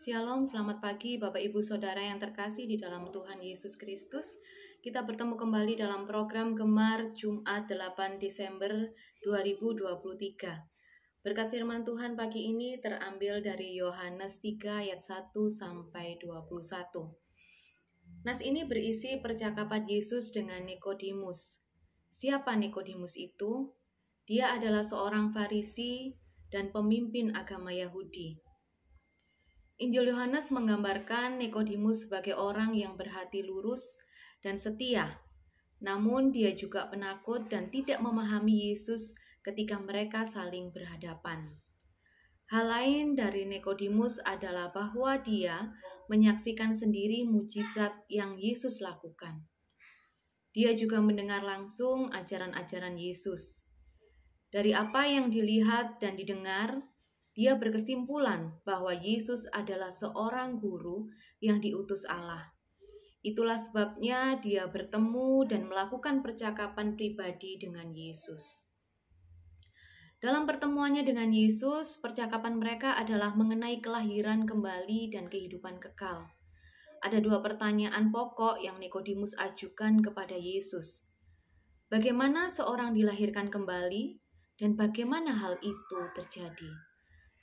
Shalom, selamat pagi Bapak Ibu Saudara yang terkasih di dalam Tuhan Yesus Kristus. Kita bertemu kembali dalam program Gemar Jumat 8 Desember 2023. Berkat firman Tuhan pagi ini terambil dari Yohanes 3 ayat 1 sampai 21. Nas ini berisi percakapan Yesus dengan Nikodemus. Siapa Nikodemus itu? Dia adalah seorang Farisi dan pemimpin agama Yahudi. Injil Yohanes menggambarkan Nikodemus sebagai orang yang berhati lurus dan setia. Namun dia juga penakut dan tidak memahami Yesus ketika mereka saling berhadapan. Hal lain dari Nikodemus adalah bahwa dia menyaksikan sendiri mujizat yang Yesus lakukan. Dia juga mendengar langsung ajaran-ajaran Yesus. Dari apa yang dilihat dan didengar, dia berkesimpulan bahwa Yesus adalah seorang guru yang diutus Allah. Itulah sebabnya dia bertemu dan melakukan percakapan pribadi dengan Yesus. Dalam pertemuannya dengan Yesus, percakapan mereka adalah mengenai kelahiran kembali dan kehidupan kekal. Ada dua pertanyaan pokok yang Nikodemus ajukan kepada Yesus. Bagaimana seorang dilahirkan kembali dan bagaimana hal itu terjadi?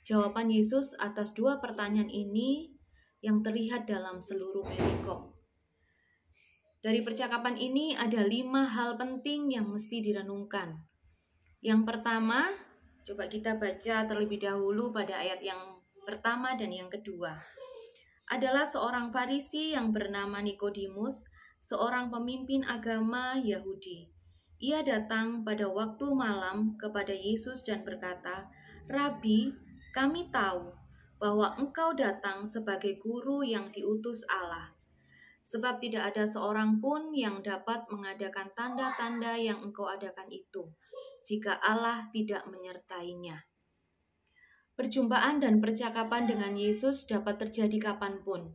Jawaban Yesus atas dua pertanyaan ini yang terlihat dalam seluruh perikop. Dari percakapan ini ada 5 hal penting yang mesti direnungkan. Yang pertama, coba kita baca terlebih dahulu pada ayat yang pertama dan yang kedua. Adalah seorang Farisi yang bernama Nikodemus, seorang pemimpin agama Yahudi. Ia datang pada waktu malam kepada Yesus dan berkata, "Rabi, kami tahu bahwa engkau datang sebagai guru yang diutus Allah. Sebab tidak ada seorang pun yang dapat mengadakan tanda-tanda yang engkau adakan itu, jika Allah tidak menyertainya." Perjumpaan dan percakapan dengan Yesus dapat terjadi kapanpun.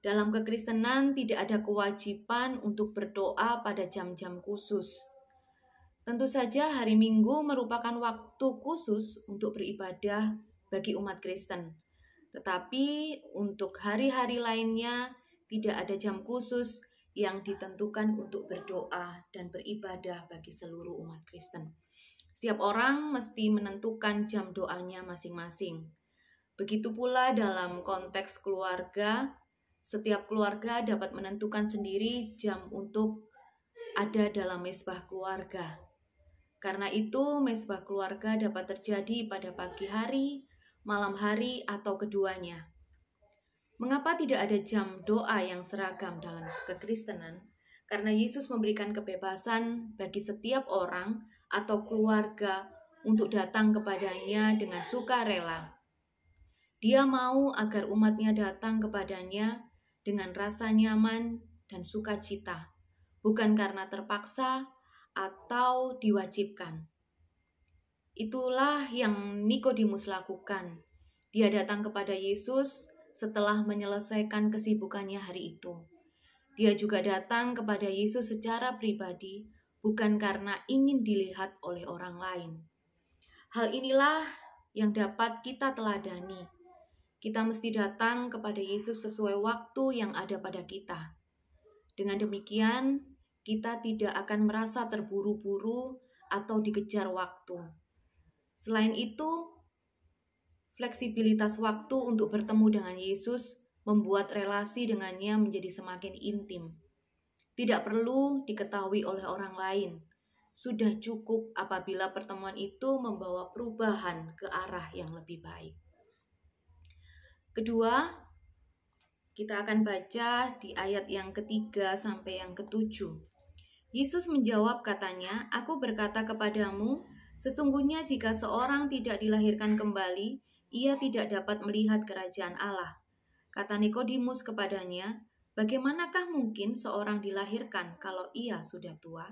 Dalam kekristenan tidak ada kewajiban untuk berdoa pada jam-jam khusus. Tentu saja hari Minggu merupakan waktu khusus untuk beribadah bagi umat Kristen. Tetapi untuk hari-hari lainnya tidak ada jam khusus yang ditentukan untuk berdoa dan beribadah bagi seluruh umat Kristen. Setiap orang mesti menentukan jam doanya masing-masing. Begitu pula dalam konteks keluarga, setiap keluarga dapat menentukan sendiri jam untuk ada dalam mezbah keluarga. Karena itu, mezbah keluarga dapat terjadi pada pagi hari, malam hari, atau keduanya. Mengapa tidak ada jam doa yang seragam dalam kekristenan? Karena Yesus memberikan kebebasan bagi setiap orang atau keluarga untuk datang kepadanya dengan sukarela. Dia mau agar umatnya datang kepadanya dengan rasa nyaman dan sukacita, bukan karena terpaksa atau diwajibkan. Itulah yang Nikodemus lakukan. Dia datang kepada Yesus setelah menyelesaikan kesibukannya hari itu. Dia juga datang kepada Yesus secara pribadi, bukan karena ingin dilihat oleh orang lain. Hal inilah yang dapat kita teladani. Kita mesti datang kepada Yesus sesuai waktu yang ada pada kita. Dengan demikian, kita tidak akan merasa terburu-buru atau dikejar waktu. Selain itu, fleksibilitas waktu untuk bertemu dengan Yesus membuat relasi dengannya menjadi semakin intim. Tidak perlu diketahui oleh orang lain. Sudah cukup apabila pertemuan itu membawa perubahan ke arah yang lebih baik. Kedua, kita akan baca di ayat yang ketiga sampai yang ketujuh. Yesus menjawab katanya, "Aku berkata kepadamu, sesungguhnya jika seorang tidak dilahirkan kembali, ia tidak dapat melihat kerajaan Allah." Kata Nikodemus kepadanya, "Bagaimanakah mungkin seorang dilahirkan kalau ia sudah tua?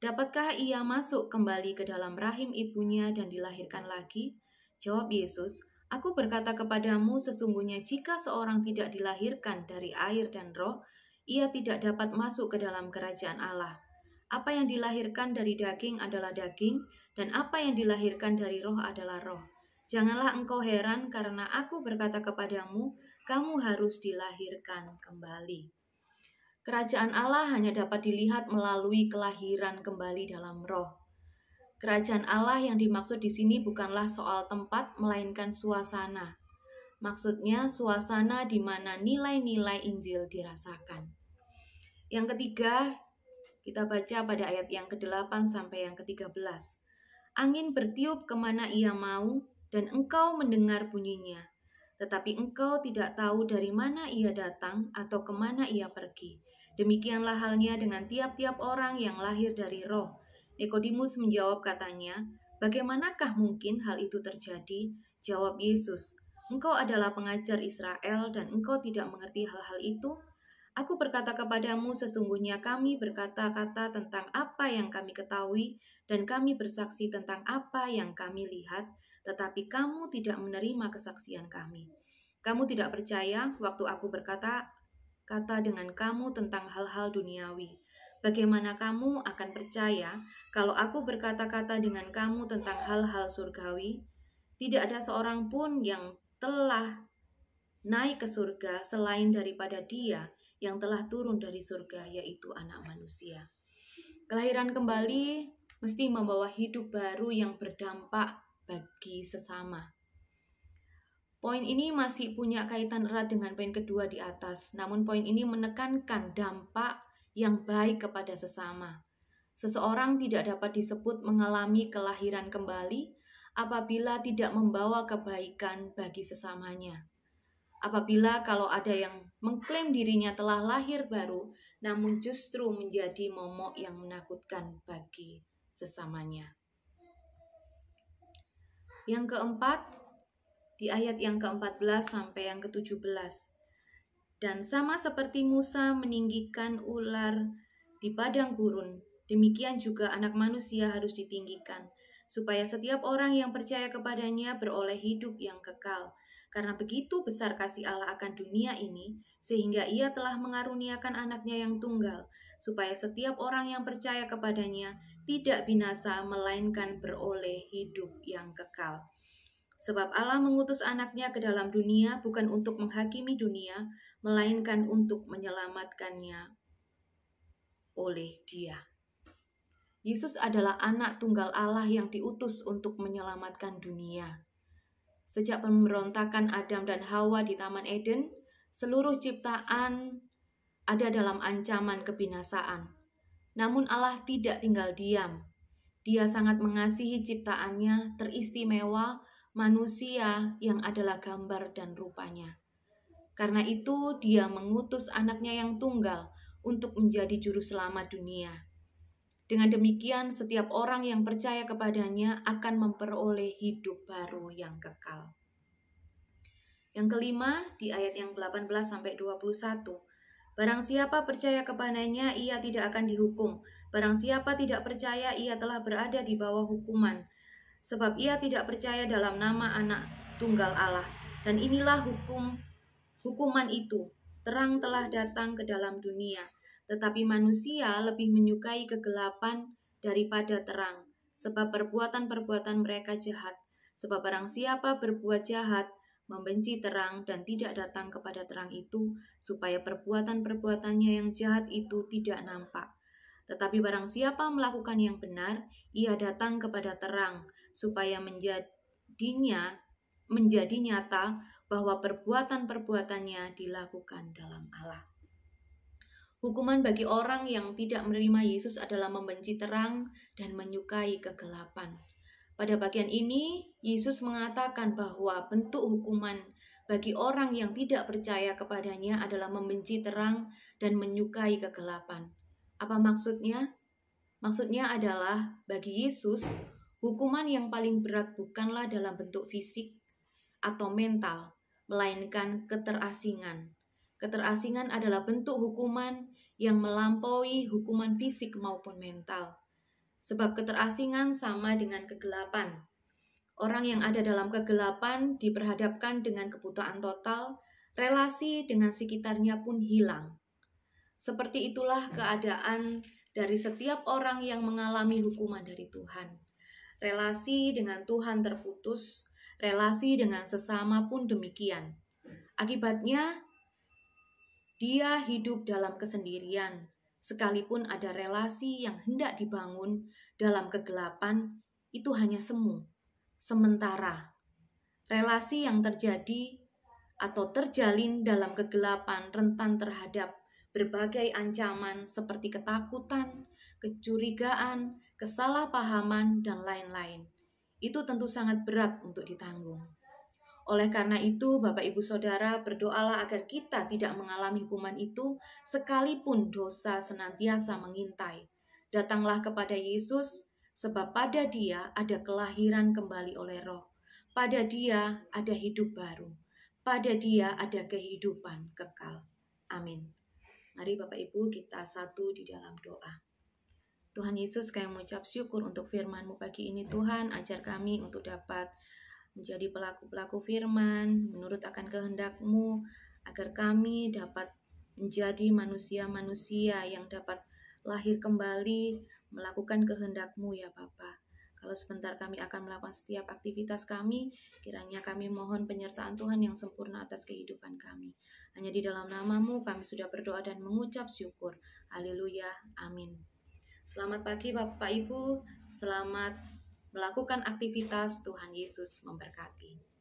Dapatkah ia masuk kembali ke dalam rahim ibunya dan dilahirkan lagi?" Jawab Yesus, "Aku berkata kepadamu, sesungguhnya jika seorang tidak dilahirkan dari air dan roh, ia tidak dapat masuk ke dalam kerajaan Allah. Apa yang dilahirkan dari daging adalah daging, dan apa yang dilahirkan dari roh adalah roh. Janganlah engkau heran karena aku berkata kepadamu, kamu harus dilahirkan kembali. Kerajaan Allah hanya dapat dilihat melalui kelahiran kembali dalam roh. Kerajaan Allah yang dimaksud di sini bukanlah soal tempat, melainkan suasana. Maksudnya suasana di mana nilai-nilai Injil dirasakan. Yang ketiga, kita baca pada ayat yang ke-8 sampai yang ke-13. Angin bertiup kemana ia mau, dan engkau mendengar bunyinya. Tetapi engkau tidak tahu dari mana ia datang atau kemana ia pergi. Demikianlah halnya dengan tiap-tiap orang yang lahir dari roh. Nikodemus menjawab katanya, bagaimanakah mungkin hal itu terjadi? Jawab Yesus, engkau adalah pengajar Israel dan engkau tidak mengerti hal-hal itu? Aku berkata kepadamu, sesungguhnya kami berkata-kata tentang apa yang kami ketahui dan kami bersaksi tentang apa yang kami lihat, tetapi kamu tidak menerima kesaksian kami. Kamu tidak percaya waktu aku berkata dengan kamu tentang hal-hal duniawi. Bagaimana kamu akan percaya kalau aku berkata-kata dengan kamu tentang hal-hal surgawi? Tidak ada seorang pun yang telah naik ke surga selain daripada Dia yang telah turun dari surga, yaitu Anak Manusia. Kelahiran kembali mesti membawa hidup baru yang berdampak bagi sesama. Poin ini masih punya kaitan erat dengan poin kedua di atas, namun poin ini menekankan dampak yang baik kepada sesama. Seseorang tidak dapat disebut mengalami kelahiran kembali apabila tidak membawa kebaikan bagi sesamanya. Apabila kalau ada yang mengklaim dirinya telah lahir baru, namun justru menjadi momok yang menakutkan bagi sesamanya. Yang keempat, di ayat yang ke-14 sampai yang ke-17. Dan sama seperti Musa meninggikan ular di padang gurun, demikian juga Anak Manusia harus ditinggikan, supaya setiap orang yang percaya kepadanya beroleh hidup yang kekal. Karena begitu besar kasih Allah akan dunia ini, sehingga Ia telah mengaruniakan anaknya yang tunggal, supaya setiap orang yang percaya kepadanya tidak binasa, melainkan beroleh hidup yang kekal. Sebab Allah mengutus anaknya ke dalam dunia bukan untuk menghakimi dunia, melainkan untuk menyelamatkannya oleh Dia. Yesus adalah anak tunggal Allah yang diutus untuk menyelamatkan dunia. Sejak pemberontakan Adam dan Hawa di Taman Eden, seluruh ciptaan ada dalam ancaman kebinasaan. Namun Allah tidak tinggal diam. Dia sangat mengasihi ciptaannya, teristimewa manusia yang adalah gambar dan rupanya. Karena itu Dia mengutus anaknya yang tunggal untuk menjadi juru selamat dunia. Dengan demikian setiap orang yang percaya kepadanya akan memperoleh hidup baru yang kekal. Yang kelima, di ayat yang 18-21. Barang siapa percaya kepadanya, ia tidak akan dihukum. Barang siapa tidak percaya, ia telah berada di bawah hukuman. Sebab ia tidak percaya dalam nama anak tunggal Allah. Dan inilah hukuman itu. Terang telah datang ke dalam dunia. Tetapi manusia lebih menyukai kegelapan daripada terang. Sebab perbuatan-perbuatan mereka jahat. Sebab barang siapa berbuat jahat, membenci terang dan tidak datang kepada terang itu, supaya perbuatan-perbuatannya yang jahat itu tidak nampak. Tetapi barang siapa melakukan yang benar, ia datang kepada terang, supaya menjadi nyata bahwa perbuatan-perbuatannya dilakukan dalam Allah. Hukuman bagi orang yang tidak menerima Yesus adalah membenci terang dan menyukai kegelapan. Pada bagian ini, Yesus mengatakan bahwa bentuk hukuman bagi orang yang tidak percaya kepadanya adalah membenci terang dan menyukai kegelapan. Apa maksudnya? Maksudnya adalah bagi Yesus, hukuman yang paling berat bukanlah dalam bentuk fisik atau mental, melainkan keterasingan. Keterasingan adalah bentuk hukuman yang melampaui hukuman fisik maupun mental. Sebab keterasingan sama dengan kegelapan. Orang yang ada dalam kegelapan diperhadapkan dengan kebutaan total, relasi dengan sekitarnya pun hilang. Seperti itulah keadaan dari setiap orang yang mengalami hukuman dari Tuhan. Relasi dengan Tuhan terputus, Relasi dengan sesama pun demikian. Akibatnya, dia hidup dalam kesendirian, sekalipun ada relasi yang hendak dibangun dalam kegelapan, itu hanya semu, sementara. Relasi yang terjadi atau terjalin dalam kegelapan rentan terhadap berbagai ancaman seperti ketakutan, kecurigaan, kesalahpahaman, dan lain-lain. Itu tentu sangat berat untuk ditanggung. Oleh karena itu, Bapak Ibu Saudara, berdoalah agar kita tidak mengalami hukuman itu, sekalipun dosa senantiasa mengintai. Datanglah kepada Yesus, sebab pada Dia ada kelahiran kembali oleh Roh. Pada Dia ada hidup baru. Pada Dia ada kehidupan kekal. Amin. Mari Bapak Ibu kita satu di dalam doa. Tuhan Yesus, kami mengucap syukur untuk firman-Mu pagi ini. Tuhan, ajar kami untuk dapat menjadi pelaku-pelaku firman, menurut akan kehendak-Mu, agar kami dapat menjadi manusia-manusia yang dapat lahir kembali, melakukan kehendak-Mu ya Bapa. Kalau sebentar kami akan melakukan setiap aktivitas kami, kiranya kami mohon penyertaan Tuhan yang sempurna atas kehidupan kami. Hanya di dalam nama-Mu kami sudah berdoa dan mengucap syukur. Haleluya, amin. Selamat pagi Bapak Ibu, selamat melakukan aktivitas. Tuhan Yesus memberkati.